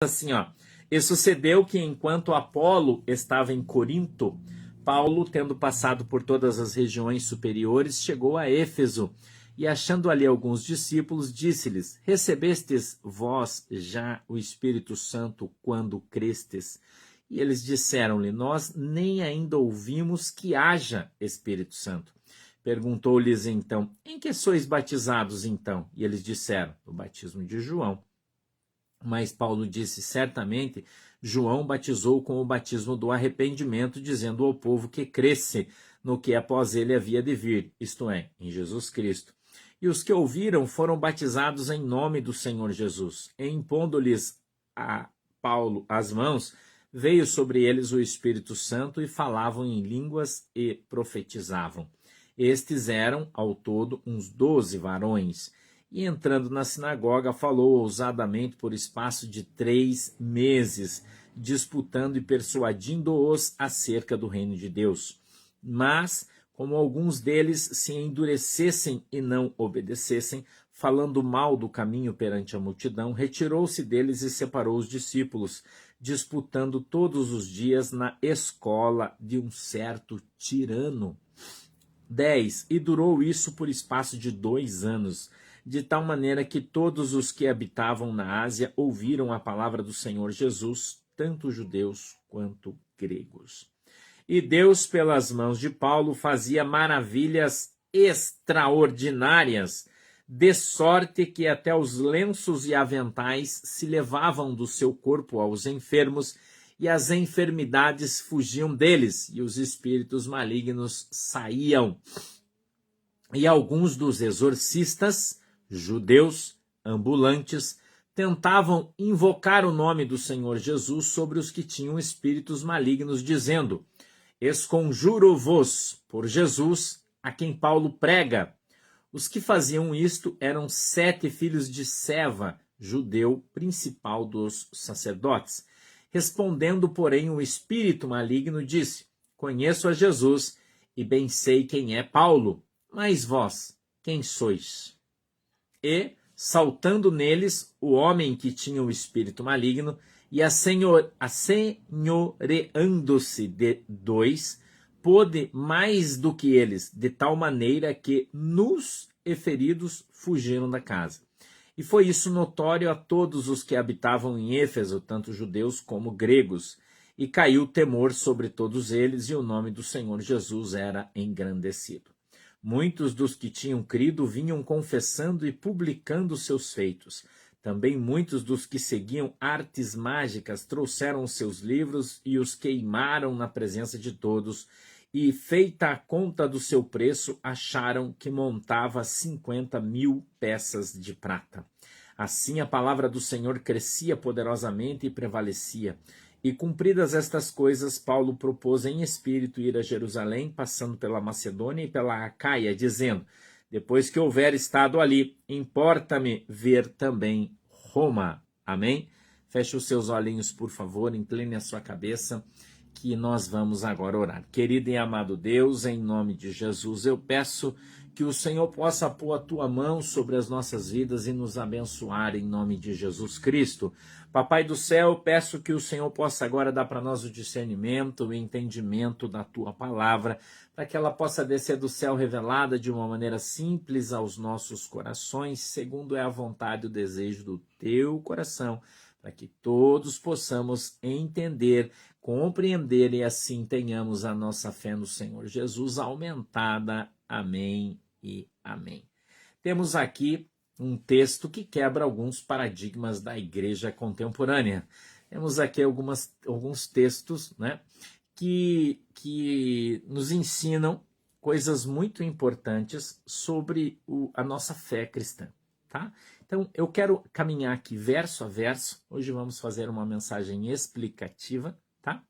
assim, ó. E sucedeu que enquanto Apolo estava em Corinto, Paulo, tendo passado por todas as regiões superiores, chegou a Éfeso e, achando ali alguns discípulos, disse-lhes: Recebestes vós já o Espírito Santo quando crestes? E eles disseram-lhe: Nós nem ainda ouvimos que haja Espírito Santo. Perguntou-lhes então: Em que sois batizados então? E eles disseram: O batismo de João. Mas Paulo disse: Certamente João batizou com o batismo do arrependimento, dizendo ao povo que cresce no que após ele havia de vir, isto é, em Jesus Cristo. E os que ouviram foram batizados em nome do Senhor Jesus. E impondo-lhes a Paulo as mãos, veio sobre eles o Espírito Santo e falavam em línguas e profetizavam. Estes eram, ao todo, uns 12 varões. E entrando na sinagoga, falou ousadamente por espaço de 3 meses, disputando e persuadindo-os acerca do reino de Deus. Mas, como alguns deles se endurecessem e não obedecessem, falando mal do caminho perante a multidão, retirou-se deles e separou os discípulos, disputando todos os dias na escola de um certo tirano. 10. E durou isso por espaço de 2 anos, de tal maneira que todos os que habitavam na Ásia ouviram a palavra do Senhor Jesus, tanto judeus quanto gregos. E Deus, pelas mãos de Paulo, fazia maravilhas extraordinárias, de sorte que até os lenços e aventais se levavam do seu corpo aos enfermos, e as enfermidades fugiam deles, e os espíritos malignos saíam. E alguns dos exorcistas, judeus, ambulantes, tentavam invocar o nome do Senhor Jesus sobre os que tinham espíritos malignos, dizendo: Esconjuro-vos por Jesus, a quem Paulo prega. Os que faziam isto eram 7 filhos de Seva, judeu principal dos sacerdotes. Respondendo, porém, o espírito maligno disse: Conheço a Jesus e bem sei quem é Paulo, mas vós, quem sois? E, saltando neles, o homem que tinha o espírito maligno, e assenhoreando-se de 2, pôde mais do que eles, de tal maneira que nus e feridos fugiram da casa. E foi isso notório a todos os que habitavam em Éfeso, tanto judeus como gregos. E caiu temor sobre todos eles, e o nome do Senhor Jesus era engrandecido. Muitos dos que tinham crido vinham confessando e publicando seus feitos. Também muitos dos que seguiam artes mágicas trouxeram os seus livros e os queimaram na presença de todos, e, feita a conta do seu preço, acharam que montava 50.000 peças de prata. Assim a palavra do Senhor crescia poderosamente e prevalecia. E cumpridas estas coisas, Paulo propôs em espírito ir a Jerusalém, passando pela Macedônia e pela Acaia, dizendo: Depois que houver estado ali, importa-me ver também Roma. Amém? Feche os seus olhinhos, por favor, incline a sua cabeça, que nós vamos agora orar. Querido e amado Deus, em nome de Jesus, eu peço que o Senhor possa pôr a tua mão sobre as nossas vidas e nos abençoar em nome de Jesus Cristo. Papai do céu, peço que o Senhor possa agora dar para nós o discernimento, o entendimento da tua palavra, para que ela possa descer do céu revelada de uma maneira simples aos nossos corações, segundo é a vontade e o desejo do teu coração, para que todos possamos entender, compreender e assim tenhamos a nossa fé no Senhor Jesus aumentada. Amém e amém. Temos aqui um texto que quebra alguns paradigmas da igreja contemporânea. Temos aqui alguns textos, né, que nos ensinam coisas muito importantes sobre a nossa fé cristã. Tá? Então, eu quero caminhar aqui verso a verso. Hoje vamos fazer uma mensagem explicativa, tá?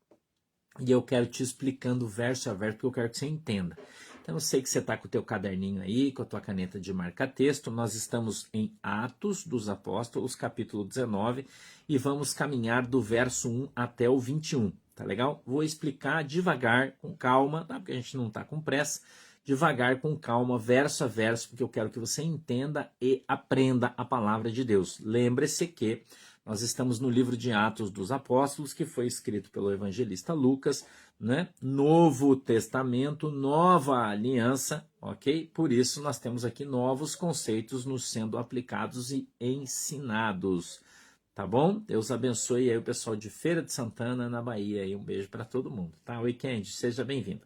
E eu quero te explicando verso a verso, porque eu quero que você entenda. Então, eu sei que você está com o teu caderninho aí, com a tua caneta de marca-texto. Nós estamos em Atos dos Apóstolos, capítulo 19, e vamos caminhar do verso 1 até o 21, tá legal? Vou explicar devagar, com calma, tá? Porque a gente não está com pressa. Devagar, com calma, verso a verso, porque eu quero que você entenda e aprenda a palavra de Deus. Lembre-se que Nós estamos no livro de Atos dos Apóstolos, que foi escrito pelo evangelista Lucas, né? Novo Testamento, nova aliança, ok? Por isso nós temos aqui novos conceitos nos sendo aplicados e ensinados, tá bom? Deus abençoe aí o pessoal de Feira de Santana, na Bahia, e um beijo para todo mundo, tá? Oi, Kendi, seja bem-vinda.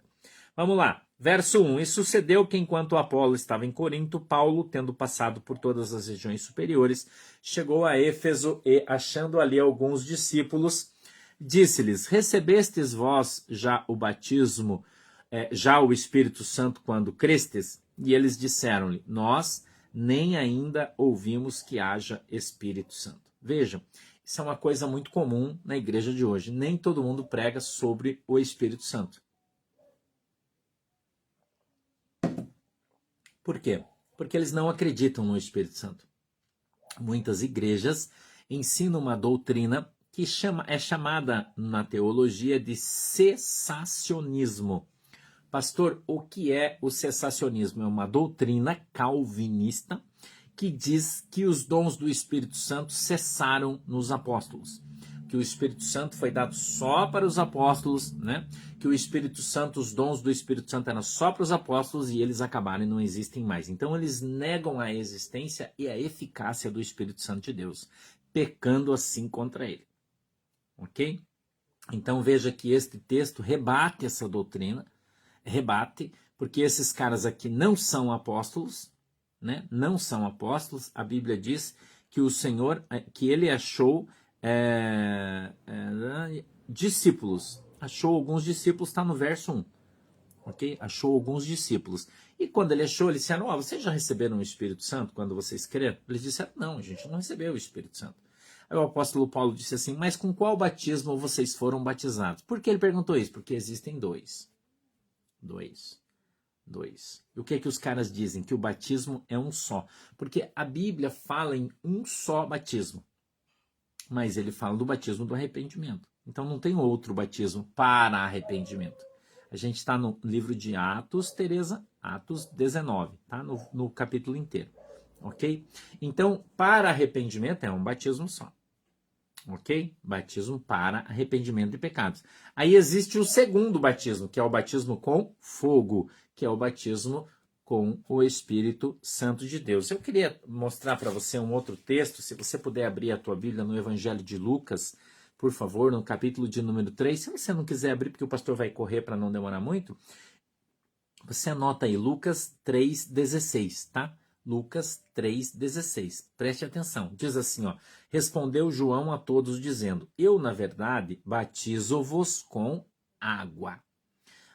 Vamos lá, verso 1. E sucedeu que enquanto Apolo estava em Corinto, Paulo, tendo passado por todas as regiões superiores, chegou a Éfeso e, achando ali alguns discípulos, disse-lhes: recebestes vós já o batismo, já o Espírito Santo quando crestes? E eles disseram-lhe: nós nem ainda ouvimos que haja Espírito Santo. Vejam, isso é uma coisa muito comum na igreja de hoje. Nem todo mundo prega sobre o Espírito Santo. Por quê? Porque eles não acreditam no Espírito Santo. Muitas igrejas ensinam uma doutrina que é chamada na teologia de cessacionismo. Pastor, o que é o cessacionismo? É uma doutrina calvinista que diz que os dons do Espírito Santo cessaram nos apóstolos. Que o Espírito Santo foi dado só para os apóstolos, né? Que o Espírito Santo, os dons do Espírito Santo eram só para os apóstolos e eles acabaram e não existem mais. Então eles negam a existência e a eficácia do Espírito Santo de Deus, pecando assim contra ele. Ok? Então veja que este texto rebate essa doutrina, rebate, porque esses caras aqui não são apóstolos, né? Não são apóstolos. A Bíblia diz que o Senhor, que ele achou discípulos. Achou alguns discípulos, está no verso 1. Ok? Achou alguns discípulos. E quando ele achou, ele disse: vocês já receberam o Espírito Santo quando vocês creram? Eles disseram: não, a gente não recebeu o Espírito Santo. Aí o apóstolo Paulo disse assim: mas com qual batismo vocês foram batizados? Por que ele perguntou isso? Porque existem dois. E o que é que os caras dizem? Que o batismo é um só. Porque a Bíblia fala em um só batismo. Mas ele fala do batismo do arrependimento. Então não tem outro batismo para arrependimento. A gente está no livro de Atos, Tereza, Atos 19, tá? No capítulo inteiro, ok? Então, para arrependimento é um batismo só, ok? Batismo para arrependimento de pecados. Aí existe o segundo batismo, que é o batismo com fogo, que é o batismo com o Espírito Santo de Deus. Eu queria mostrar para você um outro texto, se você puder abrir a tua Bíblia no Evangelho de Lucas, por favor, no capítulo de número 3. Se você não quiser abrir, porque o pastor vai correr para não demorar muito, você anota aí Lucas 3,16, tá? Lucas 3,16. Preste atenção. Diz assim, ó: respondeu João a todos dizendo: eu, na verdade, batizo-vos com água.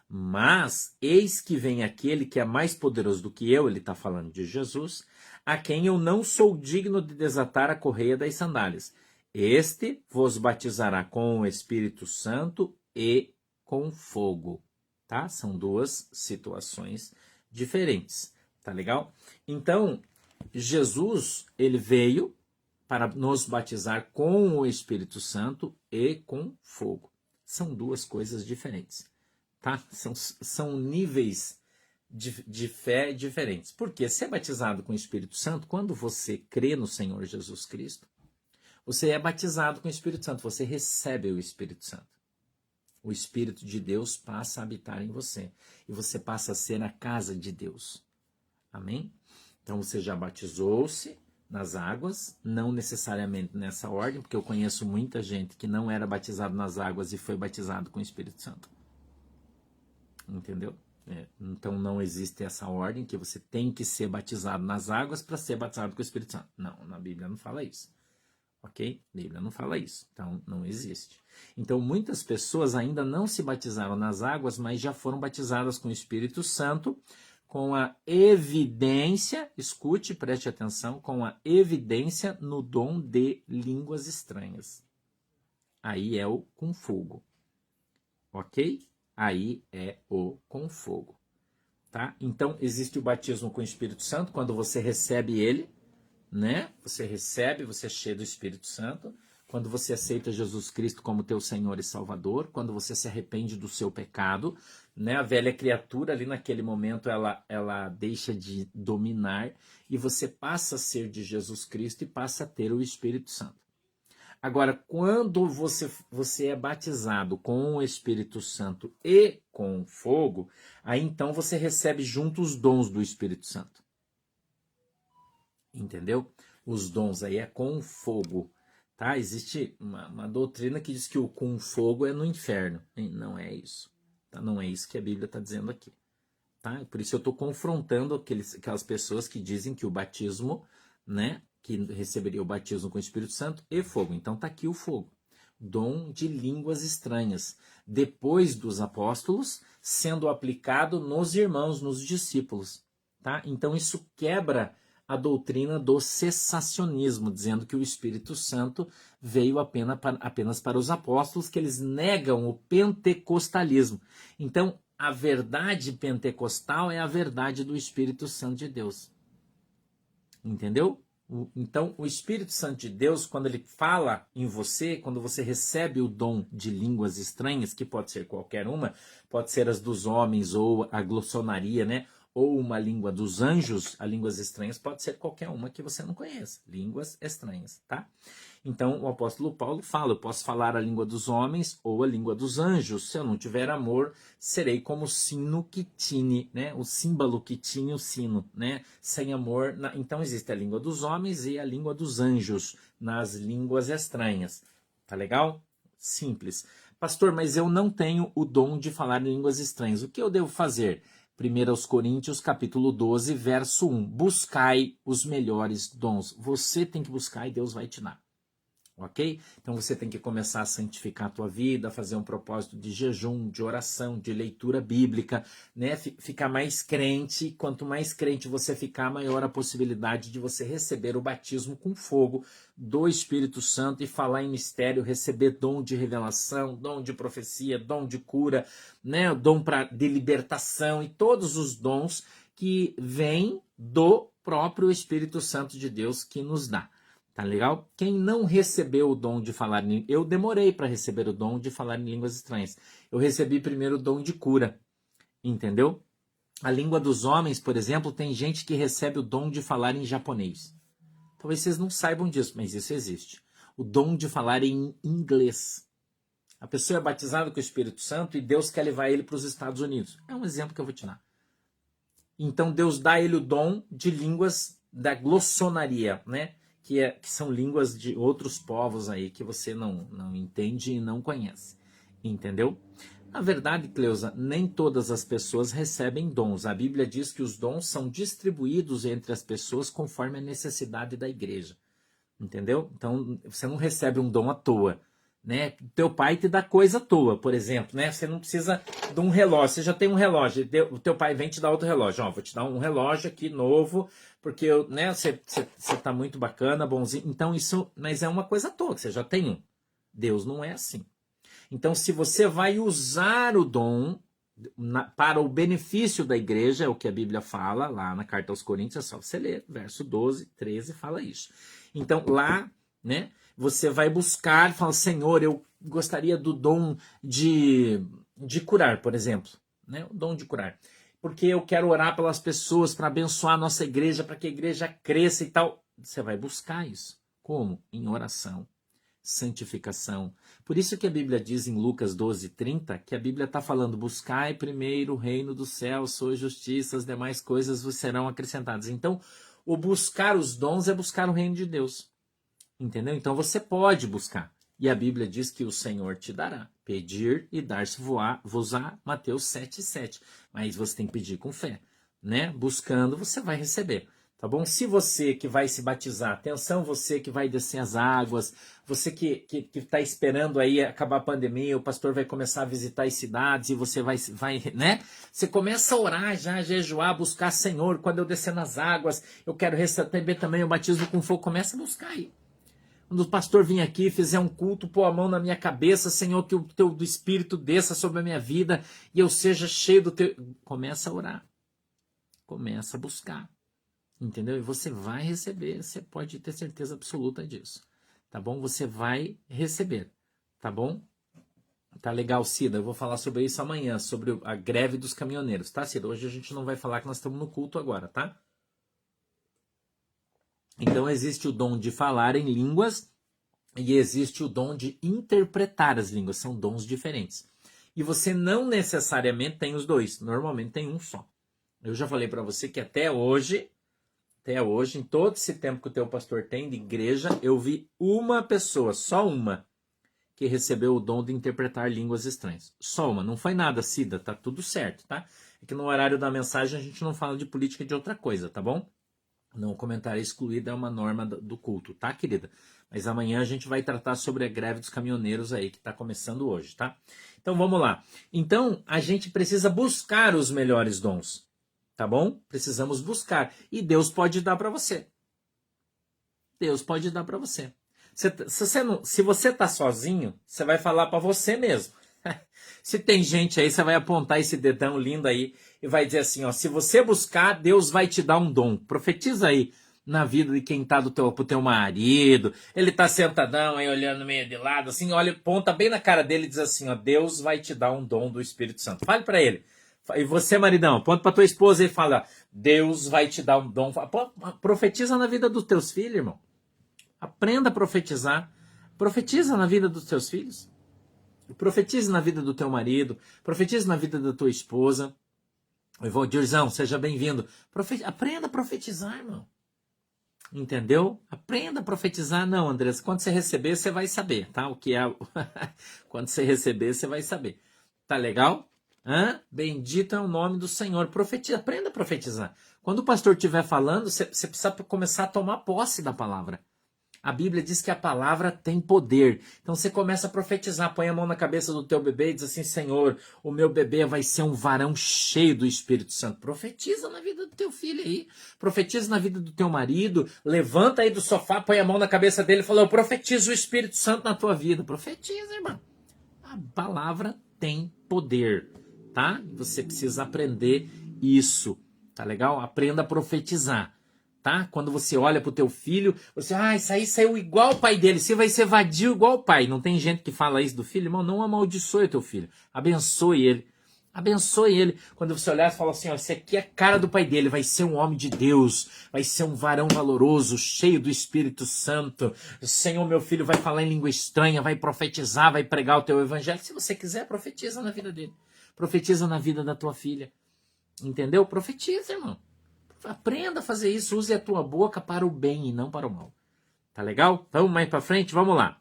Mas eis que vem aquele que é mais poderoso do que eu, ele está falando de Jesus, a quem eu não sou digno de desatar a correia das sandálias. Este vos batizará com o Espírito Santo e com fogo. Tá? São duas situações diferentes. Tá legal? Então, Jesus, ele veio para nos batizar com o Espírito Santo e com fogo. São duas coisas diferentes. Tá? São níveis de fé diferentes. Porque ser batizado com o Espírito Santo, quando você crê no Senhor Jesus Cristo, você é batizado com o Espírito Santo, você recebe o Espírito Santo. O Espírito de Deus passa a habitar em você. E você passa a ser a casa de Deus. Amém? Então você já batizou-se nas águas, não necessariamente nessa ordem, porque eu conheço muita gente que não era batizado nas águas e foi batizado com o Espírito Santo. Entendeu? Então não existe essa ordem que você tem que ser batizado nas águas para ser batizado com o Espírito Santo. Não, na Bíblia não fala isso. Ok? A Bíblia não fala isso. Então não existe. Então muitas pessoas ainda não se batizaram nas águas, mas já foram batizadas com o Espírito Santo, com a evidência, escute, preste atenção, com a evidência no dom de línguas estranhas. Aí é o com fogo. Ok? Aí é o com fogo, tá? Então, existe o batismo com o Espírito Santo, quando você recebe ele, né? Você recebe, você é cheio do Espírito Santo. Quando você aceita Jesus Cristo como teu Senhor e Salvador, quando você se arrepende do seu pecado, né? A velha criatura ali naquele momento, ela deixa de dominar e você passa a ser de Jesus Cristo e passa a ter o Espírito Santo. Agora, quando você é batizado com o Espírito Santo e com fogo, aí então você recebe junto os dons do Espírito Santo. Entendeu? Os dons aí é com fogo. Tá? Existe uma doutrina que diz que o com fogo é no inferno. E não é isso. Tá? Não é isso que a Bíblia está dizendo aqui. Tá? Por isso eu estou confrontando aquelas pessoas que dizem que o batismo, né, que receberia o batismo com o Espírito Santo e fogo. Então está aqui o fogo. Dom de línguas estranhas. Depois dos apóstolos, sendo aplicado nos irmãos, nos discípulos. Tá? Então isso quebra a doutrina do cessacionismo, dizendo que o Espírito Santo veio apenas para os apóstolos, que eles negam o pentecostalismo. Então, a verdade pentecostal é a verdade do Espírito Santo de Deus. Entendeu? Então, o Espírito Santo de Deus, quando ele fala em você, quando você recebe o dom de línguas estranhas, que pode ser qualquer uma, pode ser as dos homens ou a glossonaria, né? Ou uma língua dos anjos, a línguas estranhas pode ser qualquer uma que você não conheça, línguas estranhas, tá? Então o apóstolo Paulo fala, eu posso falar a língua dos homens ou a língua dos anjos, se eu não tiver amor, serei como o sino que tine, né? O símbolo que tine o sino, né? Sem amor, então existe a língua dos homens e a língua dos anjos, nas línguas estranhas, tá legal? Simples. Pastor, mas eu não tenho o dom de falar em línguas estranhas, o que eu devo fazer? 1 Coríntios, capítulo 12, verso 1. Buscai os melhores dons. Você tem que buscar e Deus vai te dar. Ok? Então você tem que começar a santificar a tua vida, fazer um propósito de jejum, de oração, de leitura bíblica, né? Ficar mais crente. Quanto mais crente você ficar, maior a possibilidade de você receber o batismo com fogo do Espírito Santo e falar em mistério, receber dom de revelação, dom de profecia, dom de cura, né? Dom de libertação e todos os dons que vêm do próprio Espírito Santo de Deus que nos dá. Tá legal? Quem não recebeu o dom de falar em... Eu demorei para receber o dom de falar em línguas estranhas. Eu recebi primeiro o dom de cura. Entendeu? A língua dos homens, por exemplo, tem gente que recebe o dom de falar em japonês. Talvez vocês não saibam disso, mas isso existe. O dom de falar em inglês. A pessoa é batizada com o Espírito Santo e Deus quer levar ele para os Estados Unidos. É um exemplo que eu vou te dar. Então Deus dá a ele o dom de línguas da glossonaria, né? Que são línguas de outros povos aí que você não entende e não conhece. Entendeu? Na verdade, Cleusa, nem todas as pessoas recebem dons. A Bíblia diz que os dons são distribuídos entre as pessoas conforme a necessidade da igreja. Entendeu? Então, você não recebe um dom à toa. Né? Teu pai te dá coisa à toa, por exemplo, né? Você não precisa de um relógio, você já tem um relógio, o teu pai vem te dar outro relógio, ó, vou te dar um relógio aqui novo, porque né, você tá muito bacana, bonzinho, então isso, mas é uma coisa à toa, que você já tem um. Deus não é assim. Então, se você vai usar o dom para o benefício da igreja, é o que a Bíblia fala, lá na carta aos Coríntios, é só você ler, verso 12, 13, fala isso. Então, lá, né? Você vai buscar e fala, Senhor, eu gostaria do dom de curar, por exemplo. Né? O dom de curar. Porque eu quero orar pelas pessoas para abençoar a nossa igreja, para que a igreja cresça e tal. Você vai buscar isso. Como? Em oração, santificação. Por isso que a Bíblia diz em Lucas 12:30, que a Bíblia está falando, buscai primeiro o reino do céu, sua justiça, as demais coisas vos serão acrescentadas. Então, o buscar os dons é buscar o reino de Deus. Entendeu? Então você pode buscar. E a Bíblia diz que o Senhor te dará. Pedir e dar-se-vos-á, Mateus 7:7. Mas você tem que pedir com fé. Né? Buscando, você vai receber. Tá bom? Se você que vai se batizar, atenção, você que vai descer as águas, você que está esperando aí acabar a pandemia, o pastor vai começar a visitar as cidades e você vai, né? Você começa a orar já, a jejuar, buscar, Senhor, quando eu descer nas águas, eu quero receber também o batismo com fogo. Começa a buscar aí. Quando o pastor vir aqui, fizer um culto, pôr a mão na minha cabeça, Senhor, que o teu do Espírito desça sobre a minha vida e eu seja cheio do teu... Começa a orar. Começa a buscar. Entendeu? E você vai receber, você pode ter certeza absoluta disso. Tá bom? Você vai receber. Tá bom? Tá legal, Cida. Eu vou falar sobre isso amanhã, sobre a greve dos caminhoneiros, tá, Cida? Hoje a gente não vai falar que nós estamos no culto agora, tá? Então existe o dom de falar em línguas, e existe o dom de interpretar as línguas, são dons diferentes. E você não necessariamente tem os dois, normalmente tem um só. Eu já falei para você que até hoje, em todo esse tempo que o teu pastor tem de igreja, eu vi uma pessoa, só uma, que recebeu o dom de interpretar línguas estranhas. Só uma, não foi nada, Cida, tá tudo certo, tá? É que no horário da mensagem a gente não fala de política e de outra coisa, tá bom? Não, o comentário excluído é uma norma do culto, tá, querida? Mas amanhã a gente vai tratar sobre a greve dos caminhoneiros aí, que está começando hoje, tá? Então vamos lá. Então a gente precisa buscar os melhores dons. Tá bom? Precisamos buscar. E Deus pode dar para você. Deus pode dar para você. Se você tá sozinho, você vai falar para você mesmo. Se tem gente aí, você vai apontar esse dedão lindo aí e vai dizer assim, ó, se você buscar, Deus vai te dar um dom. Profetiza aí na vida de quem tá pro teu marido. Ele tá sentadão aí olhando meio de lado, assim, olha, aponta bem na cara dele e diz assim, ó, Deus vai te dar um dom do Espírito Santo. Fale para ele. E você, maridão, aponta para tua esposa e fala, Deus vai te dar um dom. Profetiza na vida dos teus filhos, irmão. Aprenda a profetizar. Profetiza na vida dos teus filhos. Profetize na vida do teu marido. Profetize na vida da tua esposa. Valdirzão, seja bem-vindo. Aprenda a profetizar, irmão. Entendeu? Aprenda a profetizar. Não, Andressa, quando você receber, você vai saber, tá? O que é. Quando você receber, você vai saber. Tá legal? Bendito é o nome do Senhor. Profetiza, aprenda a profetizar. Quando o pastor estiver falando, você precisa começar a tomar posse da palavra. A Bíblia diz que a palavra tem poder. Então você começa a profetizar, põe a mão na cabeça do teu bebê e diz assim, Senhor, o meu bebê vai ser um varão cheio do Espírito Santo. Profetiza na vida do teu filho aí. Profetiza na vida do teu marido. Levanta aí do sofá, põe a mão na cabeça dele e fala, eu profetizo o Espírito Santo na tua vida. Profetiza, irmão. A palavra tem poder, tá? Você precisa aprender isso, tá legal? Aprenda a profetizar. Tá? Quando você olha pro teu filho, você, isso aí saiu igual o pai dele, você vai ser vadio igual o pai. Não tem gente que fala isso do filho? Irmão, não amaldiçoe o teu filho. Abençoe ele. Abençoe ele. Quando você olhar e fala assim, esse aqui é a cara do pai dele, vai ser um homem de Deus, vai ser um varão valoroso, cheio do Espírito Santo. Senhor, meu filho vai falar em língua estranha, vai profetizar, vai pregar o teu evangelho. Se você quiser, profetiza na vida dele. Profetiza na vida da tua filha. Entendeu? Profetiza, irmão. Aprenda a fazer isso, use a tua boca para o bem e não para o mal. Tá legal? Vamos mais para frente? Vamos lá.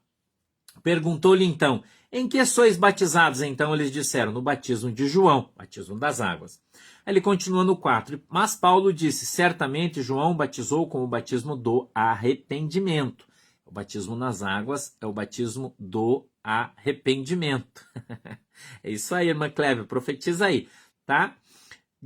Perguntou-lhe então, em que sois batizados? Então eles disseram, no batismo de João, batismo das águas. Aí ele continua no 4, mas Paulo disse, certamente João batizou com o batismo do arrependimento. O batismo nas águas é o batismo do arrependimento. É isso aí, irmã Clévia, profetiza aí, tá?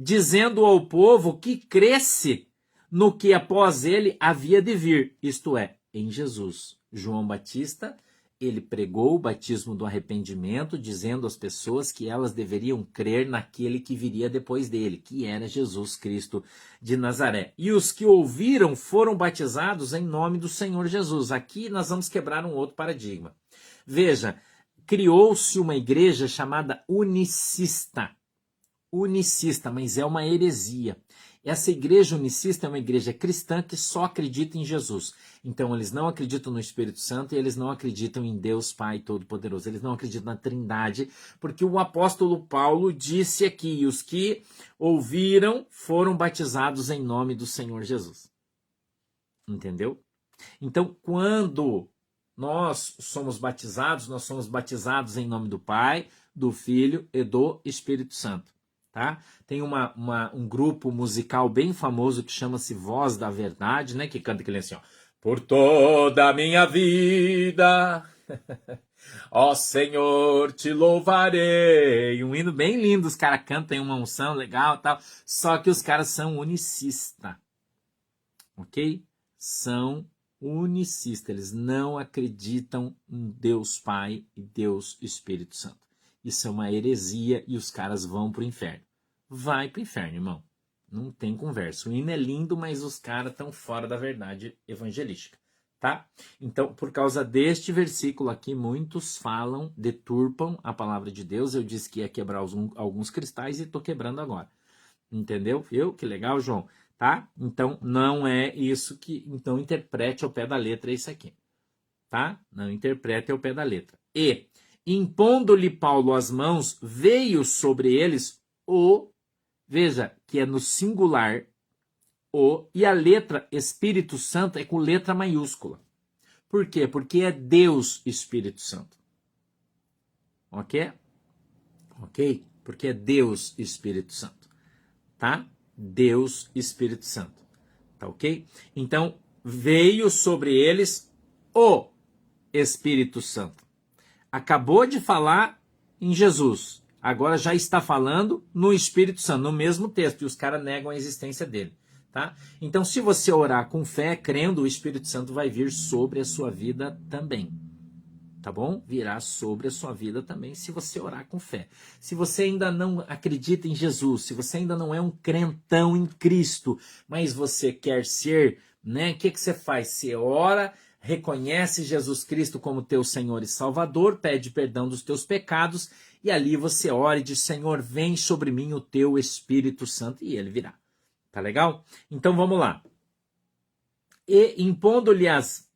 Dizendo ao povo que cresce no que após ele havia de vir, isto é, em Jesus. João Batista, ele pregou o batismo do arrependimento, dizendo às pessoas que elas deveriam crer naquele que viria depois dele, que era Jesus Cristo de Nazaré. E os que ouviram foram batizados em nome do Senhor Jesus. Aqui nós vamos quebrar um outro paradigma. Veja, criou-se uma igreja chamada unicista. Unicista, mas é uma heresia. Essa igreja unicista é uma igreja cristã que só acredita em Jesus. Então eles não acreditam no Espírito Santo e eles não acreditam em Deus Pai Todo-Poderoso. Eles não acreditam na Trindade, porque o apóstolo Paulo disse aqui, os que ouviram foram batizados em nome do Senhor Jesus. Entendeu? Então, quando nós somos batizados em nome do Pai, do Filho e do Espírito Santo. Tá? Tem um grupo musical bem famoso que chama-se Voz da Verdade, né? Que canta aquele assim, ó. Por toda a minha vida, ó Senhor, te louvarei. Um hino bem lindo, os caras cantam, tem uma unção legal e tal. Só que os caras são unicistas. Ok? São unicistas. Eles não acreditam em Deus Pai e Deus Espírito Santo. Isso é uma heresia e os caras vão pro inferno. Vai pro inferno, irmão. Não tem conversa. O hino é lindo, mas os caras estão fora da verdade evangelística, tá? Então, por causa deste versículo aqui, muitos deturpam a palavra de Deus. Eu disse que ia quebrar alguns cristais e estou quebrando agora. Entendeu? Viu? Que legal, João. Tá? Então, não é isso que... Então, interprete ao pé da letra isso aqui. tá? Não interprete ao pé da letra. E, impondo-lhe Paulo as mãos, veio sobre eles veja que é no singular, e a letra Espírito Santo é com letra maiúscula. Por quê? Porque é Deus Espírito Santo. Ok? Ok? Porque é Deus Espírito Santo. Tá? Deus Espírito Santo. Tá ok? Então, veio sobre eles o Espírito Santo. Acabou de falar em Jesus. Agora já está falando no Espírito Santo, no mesmo texto. E os caras negam a existência dele. Tá? Então, se você orar com fé, crendo, o Espírito Santo vai vir sobre a sua vida também. Tá bom? Virá sobre a sua vida também, se você orar com fé. Se você ainda não acredita em Jesus, se você ainda não é um crentão em Cristo, mas você quer ser, né? O que você faz? Você ora, reconhece Jesus Cristo como teu Senhor e Salvador, pede perdão dos teus pecados, e ali você ora e diz, Senhor, vem sobre mim o teu Espírito Santo, e ele virá. Tá legal? Então vamos lá. E impondo-lhe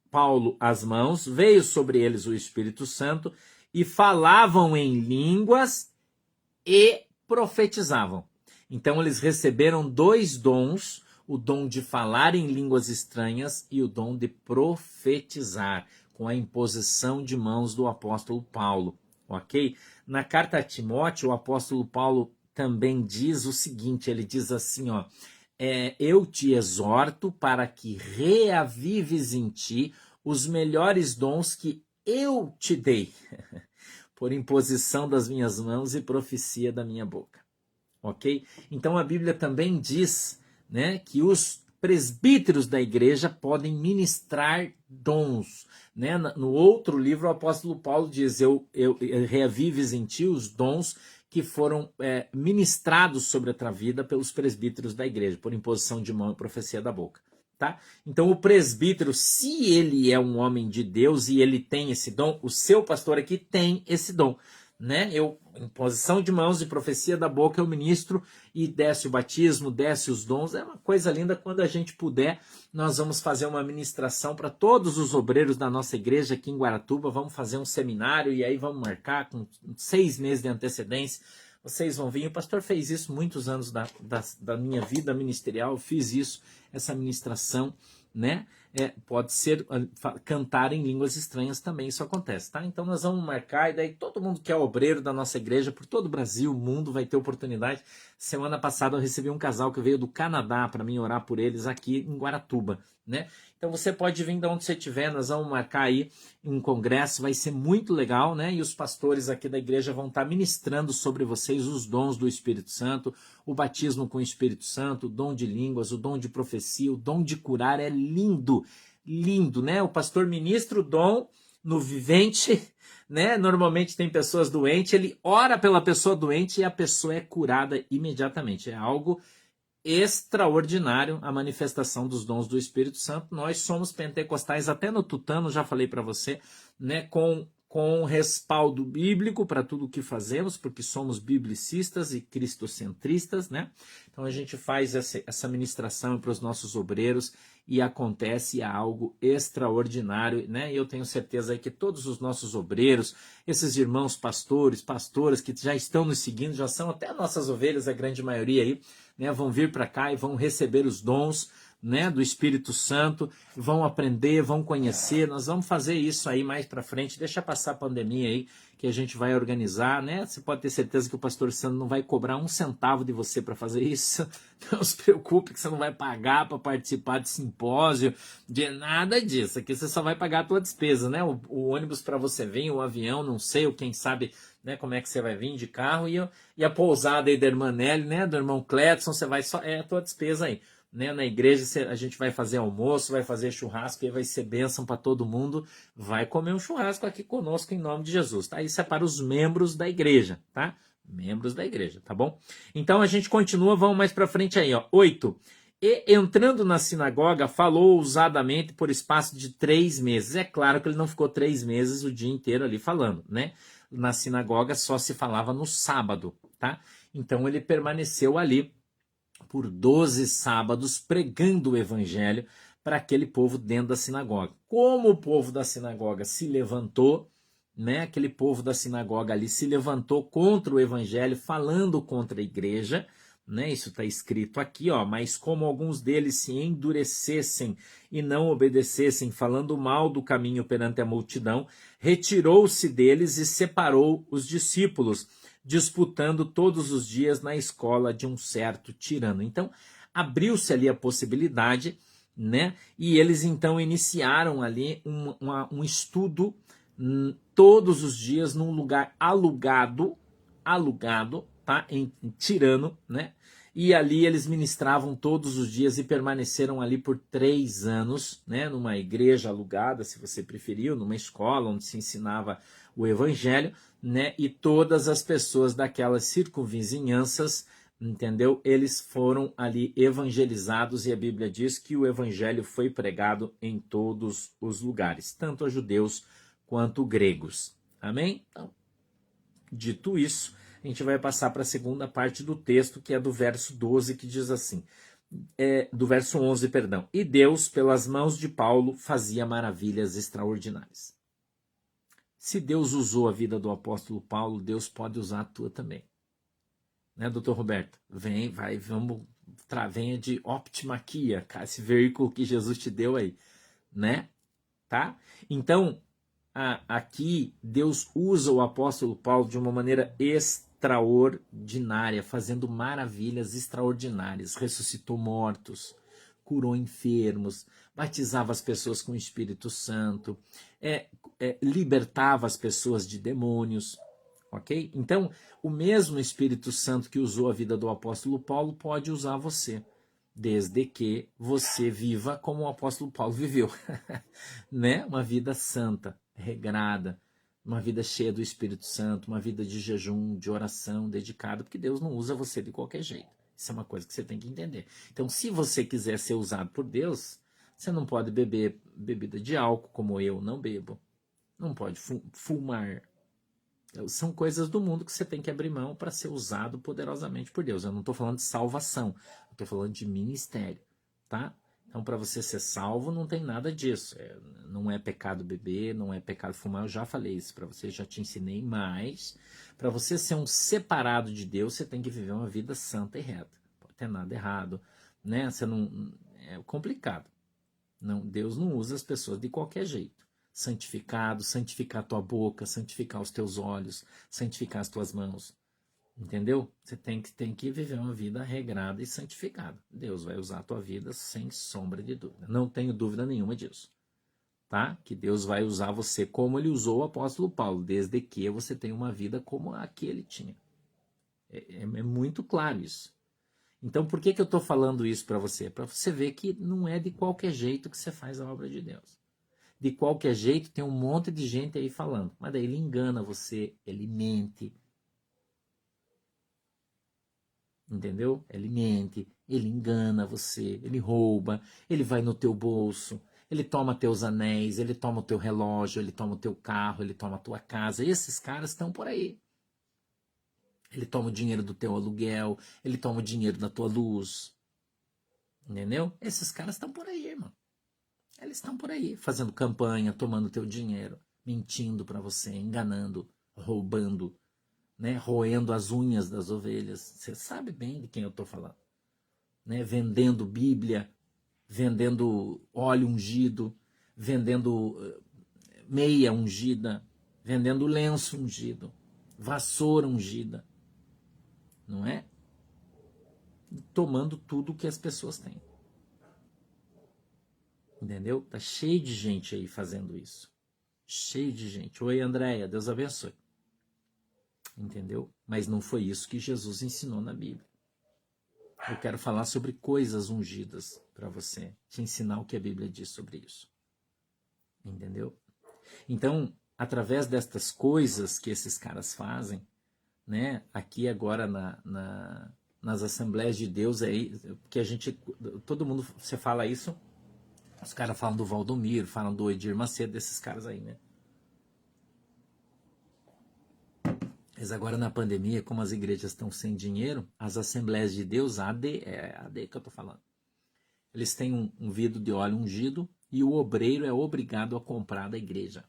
Paulo as mãos, veio sobre eles o Espírito Santo, e falavam em línguas e profetizavam. Então eles receberam 2 dons, o dom de falar em línguas estranhas e o dom de profetizar, com a imposição de mãos do apóstolo Paulo. Ok? Na carta a Timóteo, o apóstolo Paulo também diz o seguinte, ele diz assim, ó, eu te exorto para que reavives em ti os melhores dons que eu te dei, por imposição das minhas mãos e profecia da minha boca. Ok? Então a Bíblia também diz, né, que os presbíteros da igreja podem ministrar dons. Né? No outro livro, o apóstolo Paulo diz, reavives em ti os dons que foram ministrados sobre a tua vida pelos presbíteros da igreja, por imposição de mão e profecia da boca. Tá? Então o presbítero, se ele é um homem de Deus e ele tem esse dom, o seu pastor aqui tem esse dom. Né? Imposição de mãos e profecia da boca eu ministro, e desce o batismo, desce os dons. É uma coisa linda. Quando a gente puder, nós vamos fazer uma ministração para todos os obreiros da nossa igreja aqui em Guaratuba. Vamos fazer um seminário e aí vamos marcar com 6 meses de antecedência. Vocês vão vir. O pastor fez isso muitos anos da minha vida ministerial. Eu fiz isso, essa ministração, né? Pode ser cantar em línguas estranhas também, isso acontece, tá? Então nós vamos marcar, e daí todo mundo que é obreiro da nossa igreja, por todo o Brasil, o mundo, vai ter oportunidade. Semana passada eu recebi um casal que veio do Canadá para mim orar por eles aqui em Guaratuba, né? Então você pode vir de onde você estiver, nós vamos marcar aí um congresso, vai ser muito legal, né? E os pastores aqui da igreja vão estar ministrando sobre vocês os dons do Espírito Santo, o batismo com o Espírito Santo, o dom de línguas, o dom de profecia, o dom de curar. É lindo, lindo, né? O pastor ministra o dom no vivente, né? Normalmente tem pessoas doentes, ele ora pela pessoa doente e a pessoa é curada imediatamente. É algo extraordinário a manifestação dos dons do Espírito Santo. Nós somos pentecostais, até no tutano, já falei para você, né, com respaldo bíblico para tudo o que fazemos, porque somos biblicistas e cristocentristas, né? Então a gente faz essa ministração para os nossos obreiros e acontece algo extraordinário, né? E eu tenho certeza aí que todos os nossos obreiros, esses irmãos pastores, pastoras que já estão nos seguindo, já são até nossas ovelhas, a grande maioria aí, né? Vão vir para cá e vão receber os dons, né, do Espírito Santo, vão aprender, vão conhecer. Nós vamos fazer isso aí mais para frente. Deixa passar a pandemia aí, que a gente vai organizar, né? Você pode ter certeza que o pastor Sandro não vai cobrar 1 centavo de você para fazer isso. Não se preocupe que você não vai pagar para participar de simpósio, de nada disso. Aqui você só vai pagar a tua despesa, né? O ônibus para você vir, o avião, não sei, ou quem sabe, né, como é que você vai vir de carro, e a pousada aí da irmã Nelly, né, do irmão Cletson, você vai só, a tua despesa aí. Né, na igreja a gente vai fazer almoço, vai fazer churrasco, e vai ser bênção para todo mundo, vai comer um churrasco aqui conosco em nome de Jesus, tá? Isso é para os membros da igreja, tá? Membros da igreja, tá bom? Então a gente continua, vamos mais para frente aí, ó. 8. E entrando na sinagoga, falou ousadamente por espaço de 3 meses. É claro que ele não ficou 3 meses o dia inteiro ali falando, né? Na sinagoga só se falava no sábado, tá? Então ele permaneceu ali por 12 sábados pregando o evangelho para aquele povo dentro da sinagoga. Como o povo da sinagoga se levantou, né, aquele povo da sinagoga ali se levantou contra o evangelho, falando contra a igreja, né, isso está escrito aqui, ó, mas como alguns deles se endurecessem e não obedecessem, falando mal do caminho perante a multidão, retirou-se deles e separou os discípulos, disputando todos os dias na escola de um certo tirano. Então, abriu-se ali a possibilidade, né, e eles então iniciaram ali um estudo todos os dias num lugar alugado, tá, em Tirano, né? E ali eles ministravam todos os dias e permaneceram ali por 3 anos, né? Numa igreja alugada, se você preferiu, numa escola onde se ensinava o evangelho, né? E todas as pessoas daquelas circunvizinhanças, entendeu? Eles foram ali evangelizados e a Bíblia diz que o evangelho foi pregado em todos os lugares, tanto a judeus quanto gregos. Amém? Então, dito isso, a gente vai passar para a segunda parte do texto, que é do verso 12, que diz assim, do verso 11, perdão. E Deus, pelas mãos de Paulo, fazia maravilhas extraordinárias. Se Deus usou a vida do apóstolo Paulo, Deus pode usar a tua também. Né, doutor Roberto? Venha de optimaquia, esse veículo que Jesus te deu aí, né? Tá? Então, aqui Deus usa o apóstolo Paulo de uma maneira extraordinária, fazendo maravilhas extraordinárias. Ressuscitou mortos, curou enfermos, batizava as pessoas com o Espírito Santo, libertava as pessoas de demônios. Ok? Então, o mesmo Espírito Santo que usou a vida do apóstolo Paulo pode usar você, desde que você viva como o apóstolo Paulo viveu, né? Uma vida santa, regrada, uma vida cheia do Espírito Santo, uma vida de jejum, de oração, dedicada, porque Deus não usa você de qualquer jeito. Isso é uma coisa que você tem que entender. Então, se você quiser ser usado por Deus, você não pode beber bebida de álcool, como eu não bebo. Não pode fumar. São coisas do mundo que você tem que abrir mão para ser usado poderosamente por Deus. Eu não estou falando de salvação, eu estou falando de ministério, tá? Então, para você ser salvo, não tem nada disso. Não é pecado beber, não é pecado fumar. Eu já falei isso para você, já te ensinei. Mas, para você ser um separado de Deus, você tem que viver uma vida santa e reta. Não pode ter nada errado, né? Você não, é complicado. Não, Deus não usa as pessoas de qualquer jeito. Santificado, santificar a tua boca, santificar os teus olhos, santificar as tuas mãos. Entendeu? Você tem que viver uma vida regrada e santificada. Deus vai usar a tua vida sem sombra de dúvida. Não tenho dúvida nenhuma disso. Tá? Que Deus vai usar você como ele usou o apóstolo Paulo, desde que você tenha uma vida como a que ele tinha. É muito claro isso. Então, por que eu estou falando isso para você? Para você ver que não é de qualquer jeito que você faz a obra de Deus. De qualquer jeito, tem um monte de gente aí falando. Mas daí ele engana você, ele mente. Entendeu? Ele mente, ele engana você, ele rouba, ele vai no teu bolso, ele toma teus anéis, ele toma o teu relógio, ele toma o teu carro, ele toma a tua casa. Esses caras estão por aí. Ele toma o dinheiro do teu aluguel, ele toma o dinheiro da tua luz. Entendeu? Esses caras estão por aí, irmão. Eles estão por aí, fazendo campanha, tomando teu dinheiro, mentindo para você, enganando, roubando, né? Roendo as unhas das ovelhas. Você sabe bem de quem eu estou falando. Né? Vendendo Bíblia, vendendo óleo ungido, vendendo meia ungida, vendendo lenço ungido, vassoura ungida. Não é? Tomando tudo que as pessoas têm. Entendeu? Tá cheio de gente aí fazendo isso. Cheio de gente. Oi, Andréia, Deus abençoe. Entendeu? Mas não foi isso que Jesus ensinou na Bíblia. Eu quero falar sobre coisas ungidas para você, te ensinar o que a Bíblia diz sobre isso. Entendeu? Então, através destas coisas que esses caras fazem, né, aqui agora nas Assembleias de Deus, aí, que a gente, todo mundo, você fala isso, os caras falam do Valdomiro, falam do Edir Macedo, desses caras aí, né? Mas agora na pandemia, como as igrejas estão sem dinheiro, as Assembleias de Deus, AD, é AD que eu tô falando, eles têm um vidro de óleo ungido e o obreiro é obrigado a comprar da igreja.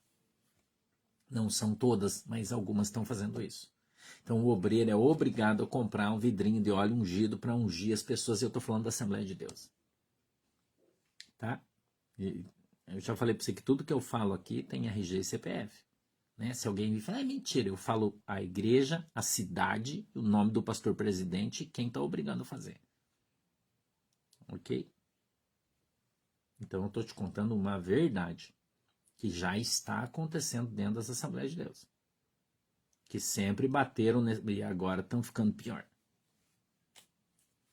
Não são todas, mas algumas estão fazendo isso. Então o obreiro é obrigado a comprar um vidrinho de óleo ungido para ungir as pessoas. E eu estou falando da Assembleia de Deus. Tá? E eu já falei para você que tudo que eu falo aqui tem RG e CPF. Né? Se alguém me fala, é mentira, eu falo a igreja, a cidade, o nome do pastor presidente e quem está obrigando a fazer. Ok? Então eu estou te contando uma verdade que já está acontecendo dentro das Assembleias de Deus. Que sempre bateram e agora estão ficando pior.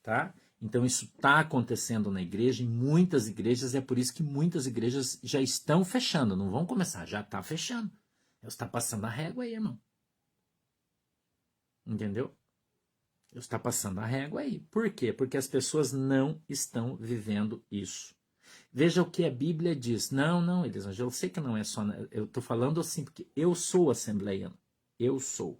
Tá? Então isso está acontecendo na igreja, em muitas igrejas, é por isso que muitas igrejas já estão fechando, não vão começar, já está fechando. Deus está passando a régua aí, irmão. Entendeu? Deus está passando a régua aí. Por quê? Porque as pessoas não estão vivendo isso. Veja o que a Bíblia diz. Não, Elisângela, eu sei que não é só... Eu estou falando assim porque eu sou assembleiano. Eu sou.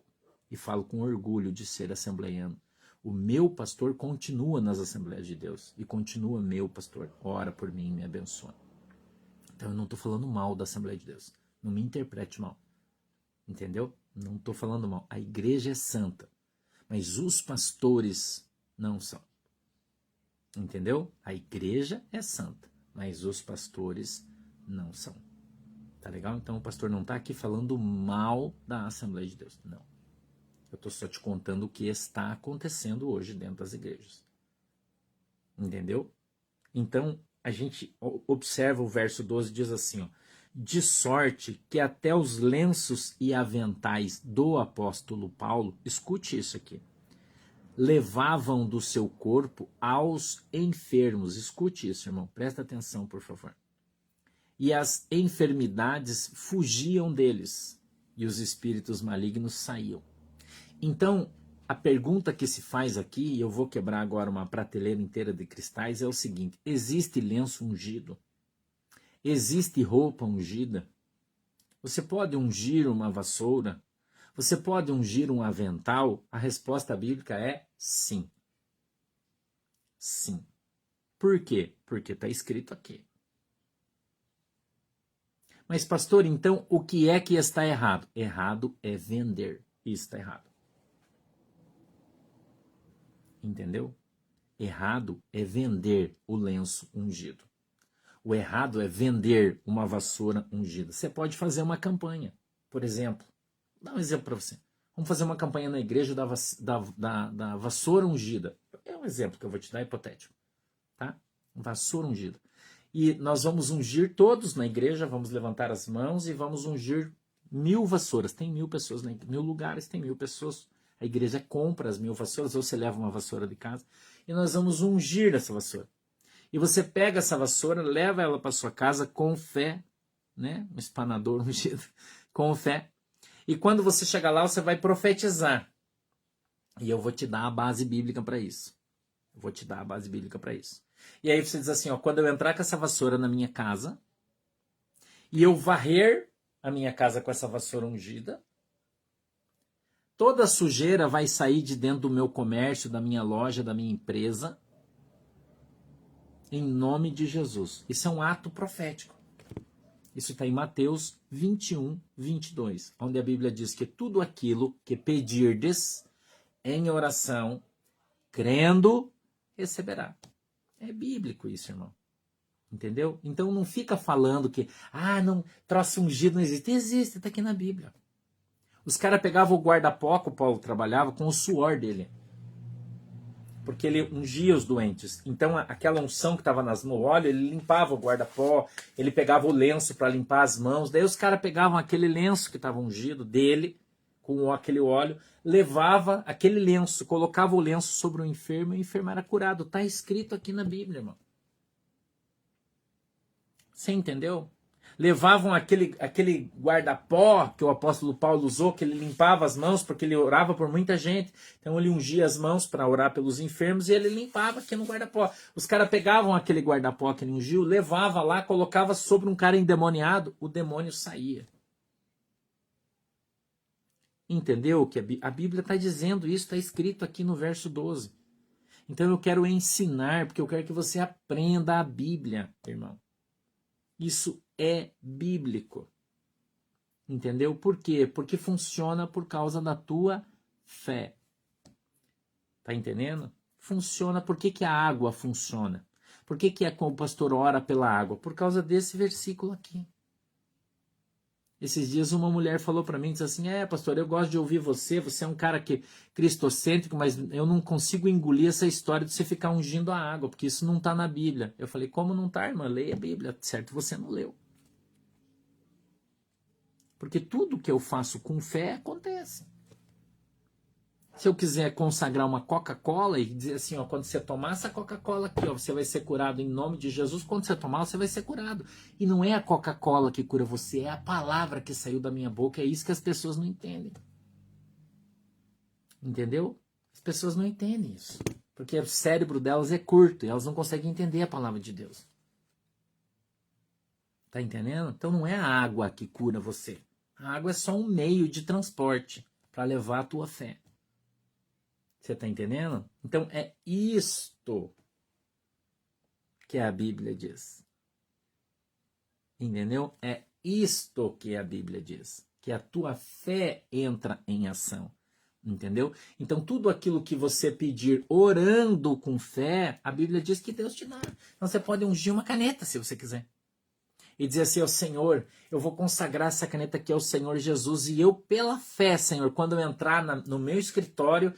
E falo com orgulho de ser assembleiano. O meu pastor continua nas Assembleias de Deus. E continua meu pastor. Ora por mim e me abençoa. Então eu não estou falando mal da Assembleia de Deus. Não me interprete mal. Entendeu? Não estou falando mal. A igreja é santa. Mas os pastores não são. Entendeu? A igreja é santa. Mas os pastores não são. Tá legal? Então o pastor não está aqui falando mal da Assembleia de Deus. Não. Eu estou só te contando o que está acontecendo hoje dentro das igrejas. Entendeu? Então, a gente observa o verso 12, diz assim, ó, de sorte que até os lenços e aventais do apóstolo Paulo, escute isso aqui, levavam do seu corpo aos enfermos. Escute isso, irmão, presta atenção, por favor. E as enfermidades fugiam deles, e os espíritos malignos saíam. Então, a pergunta que se faz aqui, e eu vou quebrar agora uma prateleira inteira de cristais, é o seguinte: existe lenço ungido? Existe roupa ungida? Você pode ungir uma vassoura? Você pode ungir um avental? A resposta bíblica é sim. Sim. Por quê? Porque está escrito aqui. Mas, pastor, então o que é que está errado? Errado é vender. Isso está errado. Entendeu? Errado é vender o lenço ungido. O errado é vender uma vassoura ungida. Você pode fazer uma campanha, por exemplo. Vou dar um exemplo para você. Vamos fazer uma campanha na igreja da vassoura ungida. É um exemplo que eu vou te dar, hipotético. Tá? Vassoura ungida. E nós vamos ungir todos na igreja, vamos levantar as mãos e vamos ungir 1000 vassouras. Tem 1000 pessoas, 1000 lugares, tem 1000 pessoas. A igreja compra as 1000 vassouras, ou você leva uma vassoura de casa, e nós vamos ungir essa vassoura. E você pega essa vassoura, leva ela para sua casa com fé, né? Um espanador ungido, com fé. E quando você chegar lá, você vai profetizar. E eu vou te dar a base bíblica para isso. Eu vou te dar a base bíblica para isso. E aí você diz assim, ó, quando eu entrar com essa vassoura na minha casa, e eu varrer a minha casa com essa vassoura ungida, toda a sujeira vai sair de dentro do meu comércio, da minha loja, da minha empresa, em nome de Jesus. Isso é um ato profético. Isso está em Mateus 21, 22, onde a Bíblia diz que tudo aquilo que pedirdes em oração, crendo, receberá. É bíblico isso, irmão. Entendeu? Então não fica falando que, não, troço ungido não existe. Existe, está aqui na Bíblia. Os caras pegavam o guarda-pó que o Paulo trabalhava com o suor dele. Porque ele ungia os doentes. Então aquela unção que estava nas mãos, o óleo, ele limpava o guarda-pó, ele pegava o lenço para limpar as mãos. Daí os caras pegavam aquele lenço que estava ungido dele, com aquele óleo, levava aquele lenço, colocava o lenço sobre o enfermo e o enfermo era curado. Está escrito aqui na Bíblia, irmão. Você entendeu? Levavam aquele guarda-pó que o apóstolo Paulo usou, que ele limpava as mãos, porque ele orava por muita gente. Então ele ungia as mãos para orar pelos enfermos e ele limpava aqui no guarda-pó. Os caras pegavam aquele guarda-pó que ele ungiu, levava lá, colocava sobre um cara endemoniado, o demônio saía. Entendeu? Que a Bíblia está dizendo isso, está escrito aqui no verso 12. Então eu quero ensinar, porque eu quero que você aprenda a Bíblia, irmão. Isso é bíblico. Entendeu? Por quê? Porque funciona por causa da tua fé. Tá entendendo? Funciona. Por que a água funciona? Por que o pastor ora pela água? Por causa desse versículo aqui. Esses dias uma mulher falou para mim, disse assim, pastor, eu gosto de ouvir você é um cara cristocêntrico, mas eu não consigo engolir essa história de você ficar ungindo a água, porque isso não está na Bíblia. Eu falei, como não está, irmã? Leia a Bíblia, certo? Você não leu. Porque tudo que eu faço com fé acontece. Se eu quiser consagrar uma Coca-Cola e dizer assim, ó, quando você tomar essa Coca-Cola aqui, ó, você vai ser curado em nome de Jesus. Quando você tomar, você vai ser curado. E não é a Coca-Cola que cura você, é a palavra que saiu da minha boca. É isso que as pessoas não entendem. Entendeu? As pessoas não entendem isso. Porque o cérebro delas é curto e elas não conseguem entender a palavra de Deus. Tá entendendo? Então não é a água que cura você. A água é só um meio de transporte para levar a tua fé. Você está entendendo? Então é isto que a Bíblia diz. Entendeu? É isto que a Bíblia diz. Que a tua fé entra em ação. Entendeu? Então tudo aquilo que você pedir orando com fé, a Bíblia diz que Deus te dá. Então você pode ungir uma caneta se você quiser. E dizer assim, ó Senhor, eu vou consagrar essa caneta aqui ao Senhor Jesus, e eu, pela fé, Senhor, quando eu entrar no meu escritório,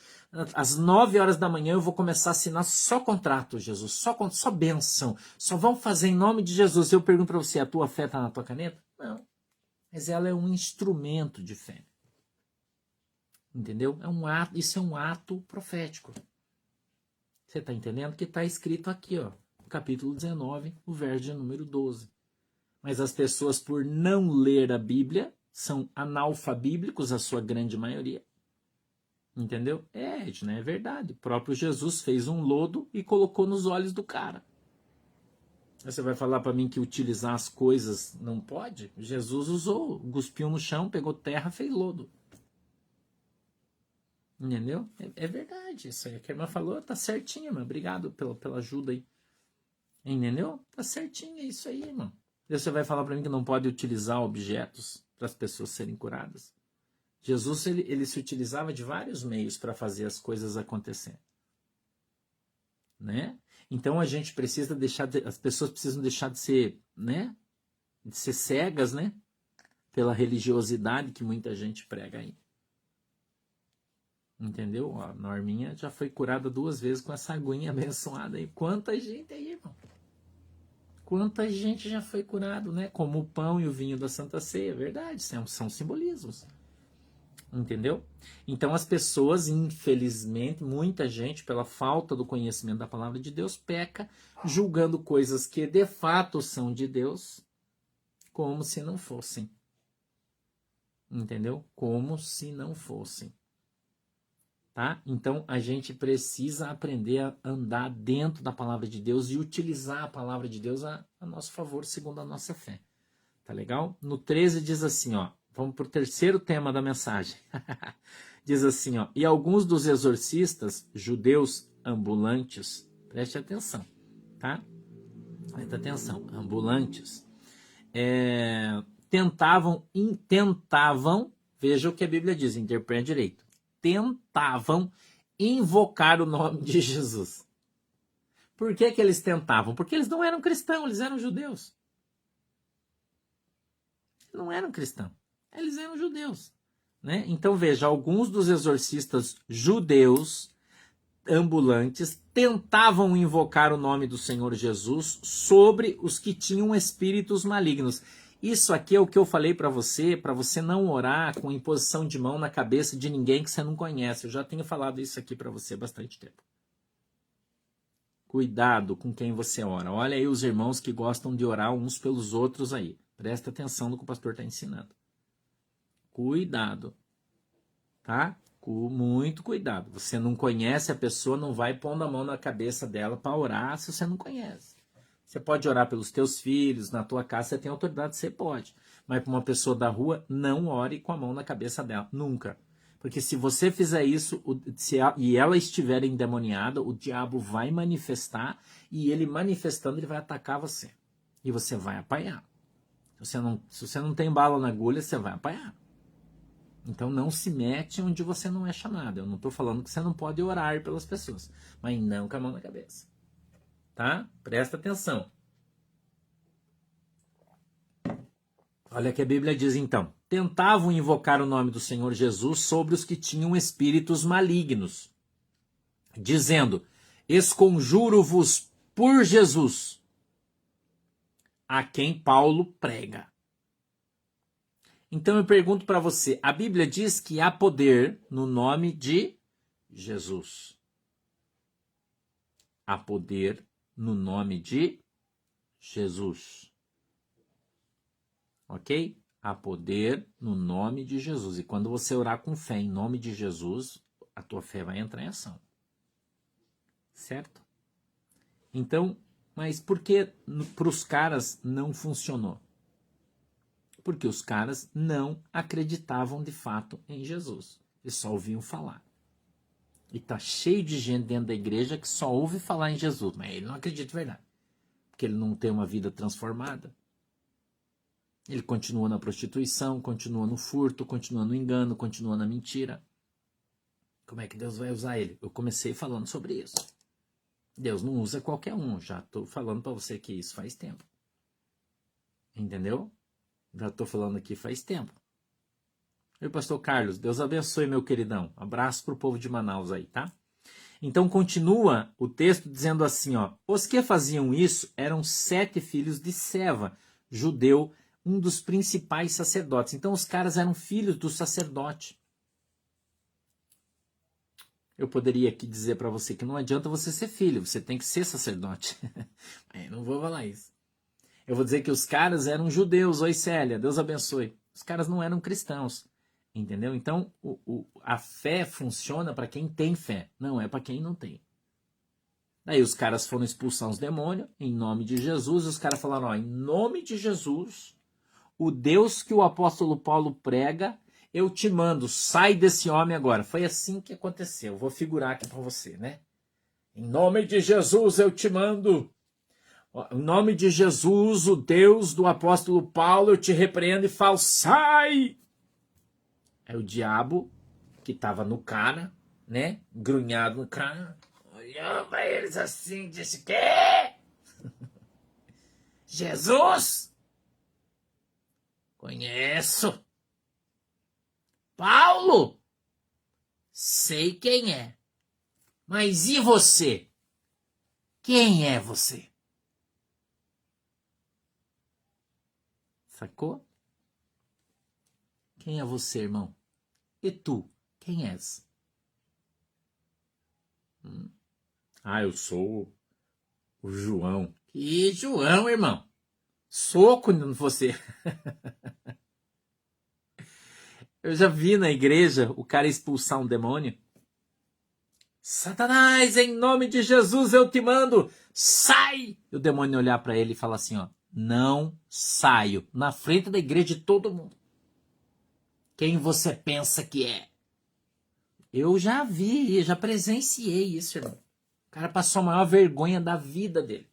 às 9 horas da manhã, eu vou começar a assinar só contrato, Jesus, só bênção, só vão fazer em nome de Jesus. Eu pergunto para você, a tua fé está na tua caneta? Não, mas ela é um instrumento de fé. Entendeu? Isso é um ato profético. Você está entendendo? Que está escrito aqui, ó, no capítulo 19, o verso de número 12. Mas as pessoas, por não ler a Bíblia, são analfabíblicos, a sua grande maioria. Entendeu? É verdade. O próprio Jesus fez um lodo e colocou nos olhos do cara. Você vai falar para mim que utilizar as coisas não pode? Jesus usou, cuspiu no chão, pegou terra, fez lodo. Entendeu? É verdade. Isso aí que a irmã falou, tá certinho, irmã. Obrigado pela ajuda aí. Entendeu? Tá certinho, é isso aí, irmão. Você vai falar para mim que não pode utilizar objetos para as pessoas serem curadas? Jesus ele se utilizava de vários meios para fazer as coisas acontecerem. Né? Então a gente precisa as pessoas precisam deixar de ser, né? De ser cegas, né? Pela religiosidade que muita gente prega aí. Entendeu? A Norminha já foi curada 2 vezes com essa aguinha abençoada aí. Quanta gente aí, irmão? Quanta gente já foi curado, né? Como o pão e o vinho da Santa Ceia, é verdade, são simbolismos. Entendeu? Então as pessoas, infelizmente, muita gente, pela falta do conhecimento da palavra de Deus, peca julgando coisas que de fato são de Deus, como se não fossem. Entendeu? Como se não fossem. Tá? Então a gente precisa aprender a andar dentro da palavra de Deus e utilizar a palavra de Deus a nosso favor, segundo a nossa fé. Tá legal? No 13 diz assim, ó, vamos para o terceiro tema da mensagem. Diz assim, ó, e alguns dos exorcistas judeus ambulantes, preste atenção, tá? Preste atenção, ambulantes, tentavam, veja o que a Bíblia diz, interprete direito, tentavam invocar o nome de Jesus. Por que eles tentavam? Porque eles não eram cristãos, eles eram judeus. Não eram cristãos, eles eram judeus. Né? Então veja, alguns dos exorcistas judeus ambulantes tentavam invocar o nome do Senhor Jesus sobre os que tinham espíritos malignos. Isso aqui é o que eu falei para você não orar com imposição de mão na cabeça de ninguém que você não conhece. Eu já tenho falado isso aqui para você há bastante tempo. Cuidado com quem você ora. Olha aí os irmãos que gostam de orar uns pelos outros aí. Presta atenção no que o pastor está ensinando. Cuidado. Tá? Com muito cuidado. Você não conhece a pessoa, não vai pondo a mão na cabeça dela para orar se você não conhece. Você pode orar pelos teus filhos, na tua casa você tem autoridade, você pode. Mas para uma pessoa da rua, não ore com a mão na cabeça dela. Nunca. Porque se você fizer isso e ela estiver endemoniada, o diabo vai manifestar e ele manifestando, ele vai atacar você. E você vai apanhar. Se você não tem bala na agulha, você vai apanhar. Então não se mete onde você não é chamado. Eu não estou falando que você não pode orar pelas pessoas, mas não com a mão na cabeça. Tá? Presta atenção. Olha o que a Bíblia diz então. Tentavam invocar o nome do Senhor Jesus sobre os que tinham espíritos malignos, dizendo: esconjuro-vos por Jesus, a quem Paulo prega. Então eu pergunto para você, a Bíblia diz que há poder no nome de Jesus. Há poder no nome de Jesus. Ok? Há poder no nome de Jesus. E quando você orar com fé em nome de Jesus, a tua fé vai entrar em ação. Certo? Então, mas por que para os caras não funcionou? Porque os caras não acreditavam de fato em Jesus. Eles só ouviam falar. E tá cheio de gente dentro da igreja que só ouve falar em Jesus, mas ele não acredita de verdade. Porque ele não tem uma vida transformada. Ele continua na prostituição, continua no furto, continua no engano, continua na mentira. Como é que Deus vai usar ele? Eu comecei falando sobre isso. Deus não usa qualquer um. Já estou falando para você que isso faz tempo. Entendeu? Já estou falando aqui faz tempo. Oi, pastor Carlos. Deus abençoe, meu queridão. Abraço para o povo de Manaus aí, tá? Então continua o texto dizendo assim, ó. Os que faziam isso eram 7 filhos de Seva, judeu, um dos principais sacerdotes. Então os caras eram filhos do sacerdote. Eu poderia aqui dizer para você que não adianta você ser filho, você tem que ser sacerdote. Não vou falar isso. Eu vou dizer que os caras eram judeus. Oi, Célia, Deus abençoe. Os caras não eram cristãos, entendeu? Então a fé funciona para quem tem fé, não é para quem não tem. Daí os caras foram expulsar os demônios em nome de Jesus. Os caras falaram, ó, em nome de Jesus, o Deus que o apóstolo Paulo prega, eu te mando, sai desse homem agora. Foi assim que aconteceu. Vou figurar aqui para você, né? Em nome de Jesus eu te mando. Em nome de Jesus, o Deus do apóstolo Paulo, eu te repreendo e falo, sai! Aí o diabo, que estava no cara, né? Grunhado no cara, olhou para eles assim, disse, quê? Jesus? Conheço. Paulo? Sei quem é. Mas e você? Quem é você? Sacou? Quem é você, irmão? E tu? Quem és? Eu sou o João. Que João, irmão? Soco em você. Eu já vi na igreja o cara expulsar um demônio. Satanás, em nome de Jesus eu te mando, sai! E o demônio olhar para ele e falar assim, ó, não saio, na frente da igreja de todo mundo. Quem você pensa que é? Eu já vi, já presenciei isso, irmão. O cara passou a maior vergonha da vida dele.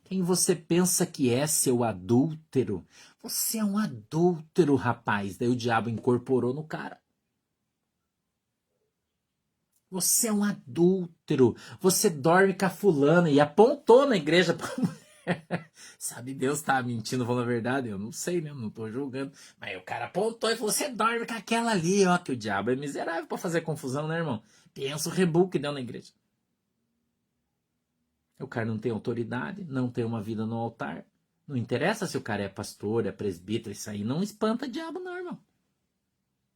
Quem você pensa que é, seu adúltero? Você é um adúltero, rapaz. Daí o diabo incorporou no cara. Você é um adúltero. Você dorme com a fulana. E apontou na igreja pra mulher. Sabe, Deus tá mentindo, falando a verdade? Eu não sei, né? Não tô julgando. Mas o cara apontou e falou, você dorme com aquela ali, ó. Que o diabo é miserável pra fazer confusão, né, irmão? Pensa o rebu que deu na igreja. O cara não tem autoridade, não tem uma vida no altar. Não interessa se o cara é pastor, é presbítero, isso aí não espanta o diabo não, irmão.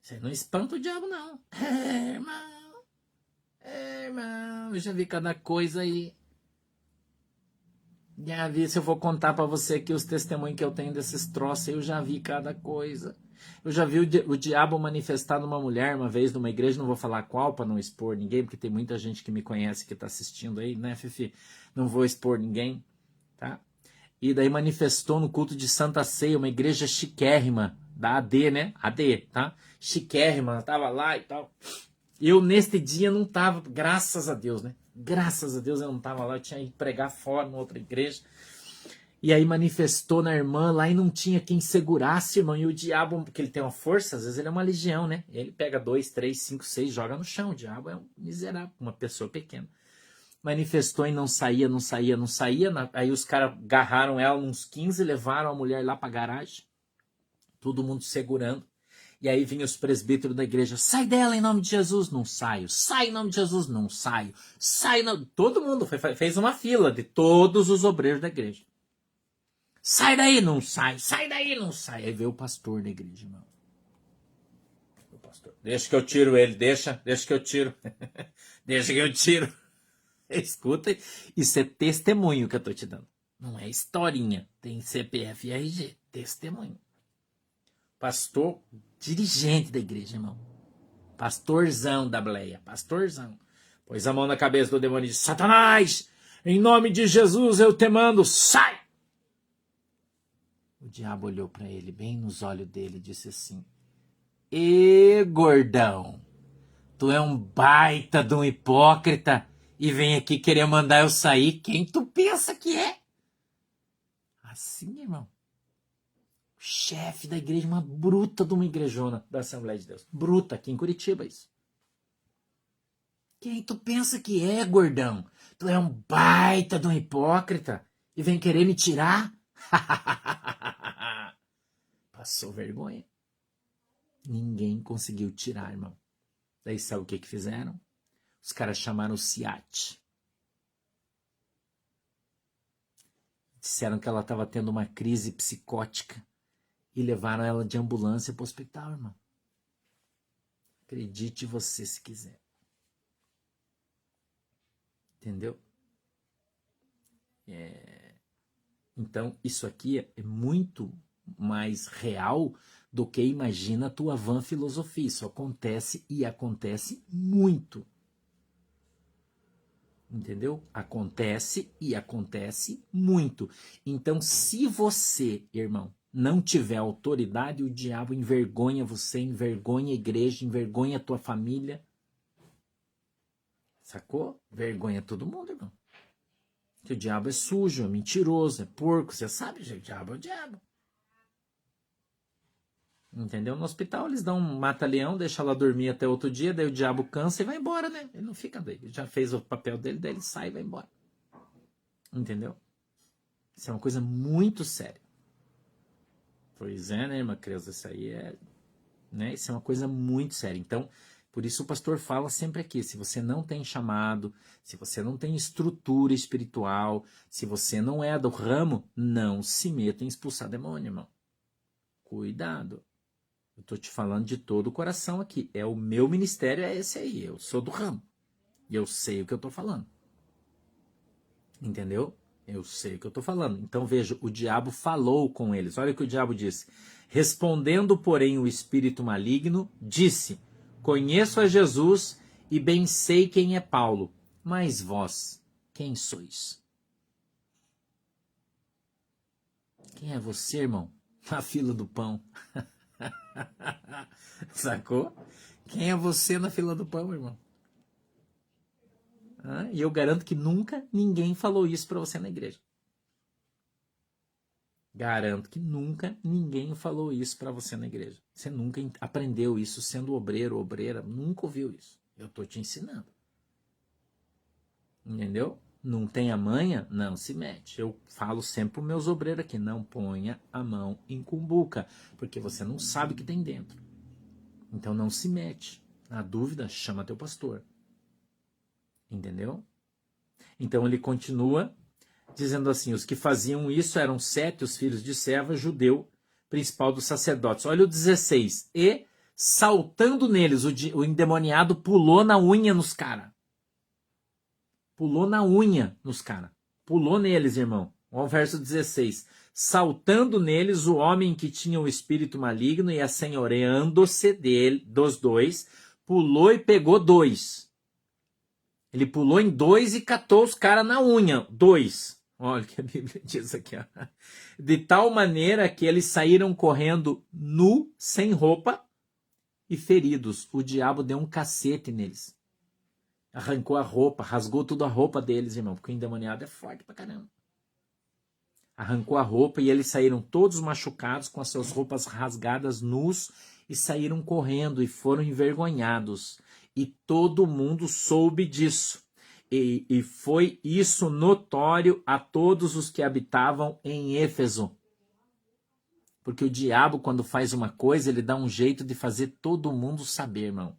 Isso aí não espanta o diabo não. Irmão, eu já vi cada coisa aí. Já vi, se eu vou contar pra você aqui os testemunhos que eu tenho desses troços, eu já vi cada coisa. Eu já vi o diabo manifestar numa mulher uma vez numa igreja, não vou falar qual para não expor ninguém, porque tem muita gente que me conhece que está assistindo aí, né, Fifi? Não vou expor ninguém, tá? E daí manifestou no culto de Santa Ceia, uma igreja chiquérrima, da AD, né? AD, tá? Chiquérrima, tava lá e tal. Eu, neste dia, não tava, graças a Deus, né? Graças a Deus eu não tava lá, eu tinha ido pregar fora, em outra igreja. E aí manifestou na irmã lá e não tinha quem segurasse, irmão. E o diabo, porque ele tem uma força, às vezes ele é uma legião, né? Ele pega 2, 3, 5, 6, joga no chão. O diabo é um miserável, uma pessoa pequena. Manifestou e não saía, não saía, não saía. Aí os caras agarraram ela uns 15, levaram a mulher lá pra garagem. Todo mundo segurando. E aí vinha os presbíteros da igreja. Sai dela em nome de Jesus. Não saio. Sai em nome de Jesus. Não saio. Sai. Não... Todo mundo fez uma fila de todos os obreiros da igreja. Sai daí, não sai. Sai daí, não sai. Aí veio o pastor da igreja, irmão. O pastor. Deixa que eu tiro ele. Deixa que eu tiro. Deixa que eu tiro. Escuta, isso é testemunho que eu tô te dando. Não é historinha. Tem CPF e RG. Testemunho. Pastor, dirigente da igreja, irmão. Pastorzão da Bleia. Pastorzão. Pôs a mão na cabeça do demônio e disse: Satanás, em nome de Jesus eu te mando, sai! O diabo olhou para ele, bem nos olhos dele, e disse assim: Ê, gordão, tu é um baita de um hipócrita e vem aqui querer mandar eu sair. Quem tu pensa que é? Assim, irmão. Chefe da igreja, uma bruta de uma igrejona da Assembleia de Deus. Bruta, aqui em Curitiba, isso. Quem tu pensa que é, gordão? Tu é um baita de um hipócrita e vem querer me tirar? Passou vergonha. Ninguém conseguiu tirar, irmão. Daí sabe o que fizeram? Os caras chamaram o SIAT. Disseram que ela estava tendo uma crise psicótica e levaram ela de ambulância para o hospital, irmão. Acredite você se quiser. Entendeu? Então, isso aqui é muito mais real do que imagina a tua vã filosofia. Isso acontece e acontece muito. Entendeu? Acontece e acontece muito. Então, se você, irmão, não tiver autoridade, o diabo envergonha você, envergonha a igreja, envergonha a tua família. Sacou? Vergonha todo mundo, irmão. Que o diabo é sujo, é mentiroso, é porco. Você sabe, gente, o diabo é o diabo. Entendeu? No hospital eles dão um mata-leão, deixa ela dormir até outro dia, daí o diabo cansa e vai embora, né? Ele não fica daí. Ele já fez o papel dele, daí ele sai e vai embora. Entendeu? Isso é uma coisa muito séria. Pois é, né, irmã Creuza? Isso aí é... Né? Isso é uma coisa muito séria. Então, por isso o pastor fala sempre aqui, se você não tem chamado, se você não tem estrutura espiritual, se você não é do ramo, não se meta em expulsar demônio, irmão. Cuidado. Eu estou te falando de todo o coração aqui. O meu ministério é esse aí. Eu sou do ramo. E eu sei o que eu estou falando. Entendeu? Eu sei o que eu estou falando. Então veja, o diabo falou com eles. Olha o que o diabo disse. Respondendo, porém, o espírito maligno, disse: Conheço a Jesus e bem sei quem é Paulo. Mas vós, quem sois? Quem é você, irmão? Na fila do pão. Sacou? Quem é você na fila do pão, irmão? E eu garanto que nunca ninguém falou isso para você na igreja. Garanto que nunca ninguém falou isso para você na igreja. Você nunca aprendeu isso sendo obreiro, obreira. Nunca ouviu isso. Eu tô te ensinando. Entendeu? Não tem a manha? Não se mete. Eu falo sempre para os meus obreiros aqui, não ponha a mão em cumbuca, porque você não sabe o que tem dentro. Então não se mete. Na dúvida, chama teu pastor. Entendeu? Então ele continua dizendo assim, os que faziam isso eram 7, os filhos de Seva, judeu, principal dos sacerdotes. Olha o 16. E, saltando neles, o endemoniado pulou na unha nos caras. Pulou na unha nos caras. Pulou neles, irmão. Olha o verso 16. Saltando neles, o homem que tinha o espírito maligno e assenhoreando-se dos dois, pulou e pegou 2. Ele pulou em 2 e catou os caras na unha. 2. Olha o que a Bíblia diz aqui. Ó. De tal maneira que eles saíram correndo nu, sem roupa e feridos. O diabo deu um cacete neles. Arrancou a roupa, rasgou tudo a roupa deles, irmão. Porque o endemoniado é forte pra caramba. Arrancou a roupa e eles saíram todos machucados, com as suas roupas rasgadas, nus, e saíram correndo e foram envergonhados. E todo mundo soube disso. E foi isso notório a todos os que habitavam em Éfeso. Porque o diabo, quando faz uma coisa, ele dá um jeito de fazer todo mundo saber, irmão.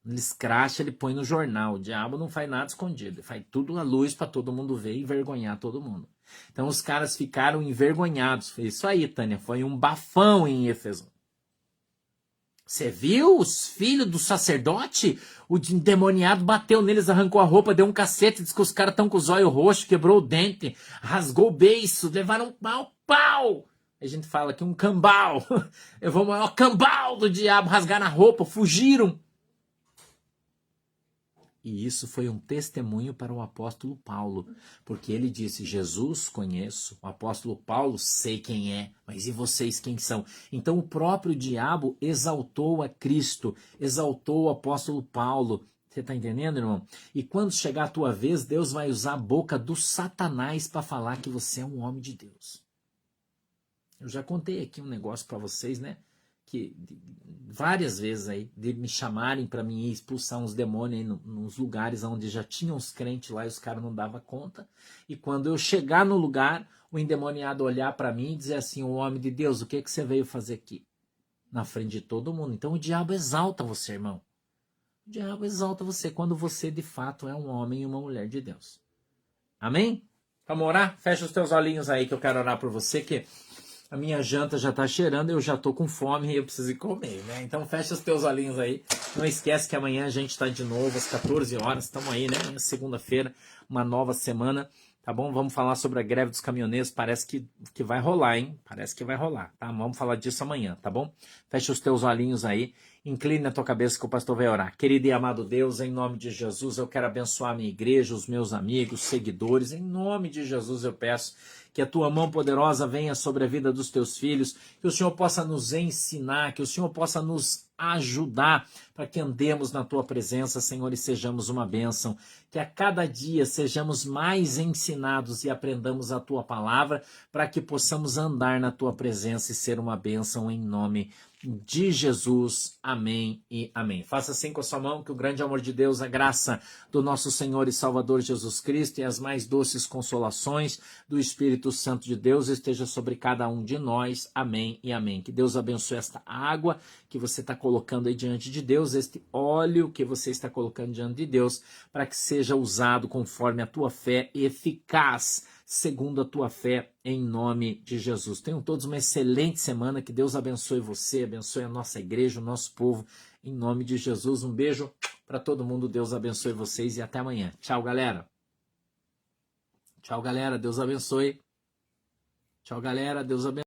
Ele escracha, ele põe no jornal. O diabo não faz nada escondido. Ele faz tudo à luz para todo mundo ver e envergonhar todo mundo. Então os caras ficaram envergonhados. Foi isso aí, Tânia. Foi um bafão em Éfeso. Você viu os filhos do sacerdote? O endemoniado bateu neles, arrancou a roupa, deu um cacete, disse que os caras estão com os olhos roxos, quebrou o dente, rasgou o beiço, levaram um pau. A gente fala que um cambal. Eu vou maior cambal do diabo, rasgaram a roupa, fugiram. E isso foi um testemunho para o apóstolo Paulo, porque ele disse, Jesus conheço, o apóstolo Paulo sei quem é, mas e vocês quem são? Então o próprio diabo exaltou a Cristo, exaltou o apóstolo Paulo. Você está entendendo, irmão? E quando chegar a tua vez, Deus vai usar a boca do Satanás para falar que você é um homem de Deus. Eu já contei aqui um negócio para vocês, né? Que várias vezes aí, de me chamarem para mim ir expulsar uns demônios aí nos lugares onde já tinham os crentes lá e os caras não davam conta. E quando eu chegar no lugar, o endemoniado olhar para mim e dizer assim, o homem de Deus, o que você veio fazer aqui? Na frente de todo mundo. Então o diabo exalta você, irmão. O diabo exalta você quando você de fato é um homem e uma mulher de Deus. Amém? Vamos orar? Fecha os teus olhinhos aí que eu quero orar por você, que a minha janta já tá cheirando, eu já tô com fome e eu preciso ir comer, né? Então fecha os teus olhinhos aí. Não esquece que amanhã a gente tá de novo às 14 horas. Estamos aí, né? Amanhã, segunda-feira, uma nova semana, tá bom? Vamos falar sobre a greve dos caminhoneiros. Parece que vai rolar, hein? Parece que vai rolar, tá? Vamos falar disso amanhã, tá bom? Fecha os teus olhinhos aí. Incline a tua cabeça que o pastor vai orar. Querido e amado Deus, em nome de Jesus, eu quero abençoar a minha igreja, os meus amigos, seguidores. Em nome de Jesus eu peço que a tua mão poderosa venha sobre a vida dos teus filhos, que o Senhor possa nos ensinar, que o Senhor possa nos ajudar para que andemos na tua presença, Senhor, e sejamos uma bênção. Que a cada dia sejamos mais ensinados e aprendamos a tua palavra para que possamos andar na tua presença e ser uma bênção em nome de Jesus. Amém e amém. Faça assim com a sua mão, que o grande amor de Deus, a graça do nosso Senhor e Salvador Jesus Cristo e as mais doces consolações do Espírito Santo de Deus esteja sobre cada um de nós. Amém e amém. Que Deus abençoe esta água que você está colocando aí diante de Deus, este óleo que você está colocando diante de Deus, para que seja usado conforme a tua fé eficaz, segundo a tua fé, em nome de Jesus. Tenham todos uma excelente semana, que Deus abençoe você, abençoe a nossa igreja, o nosso povo, em nome de Jesus. Um beijo para todo mundo, Deus abençoe vocês e até amanhã. Tchau, galera. Tchau, galera, Deus abençoe. Tchau, galera, Deus abençoe.